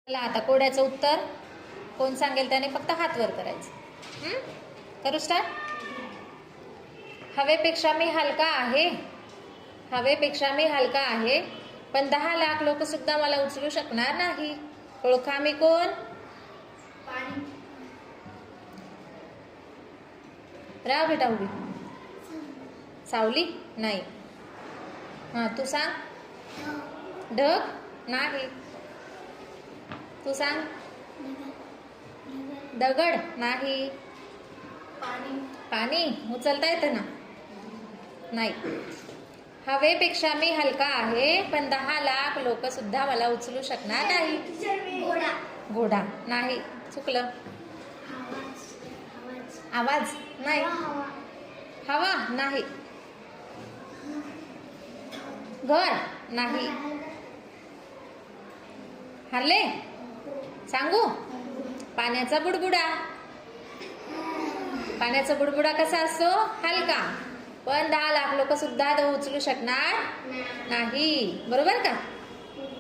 चला आता कोड्याचं उत्तर कोण सांगेल त्याने फक्त हात वर करायचं. करू स्टार्ट. हवेपेक्षा मी हलका आहे. हवेपेक्षा मी हलका आहे, पण 10 लाख लोक सुद्धा मला उचलू शकणार नाही. ओळखा मी कोण? पाणी. राव बेटा उभी. सावली नाही. हा तू सांग. ढग नाही. तू सांग. दगड नाही. पाणी. पाणी उचलता येतं ना? नाही. हवेपेक्षा मी हलका आहे, पण 10 लाख लोक सुद्धा मला उचलू शकणार नाही. घोडा. घोडा नाही. चुकलं. आवाज नाही. हवा नाही. घर नाही. हरले? सांगू? पाण्याचा बुडबुडा. पाण्याचा बुडबुडा कसा असतो? हलका, पण 10 लाख लोक सुद्धा तो उचलू शकणार नाही. बरोबर का?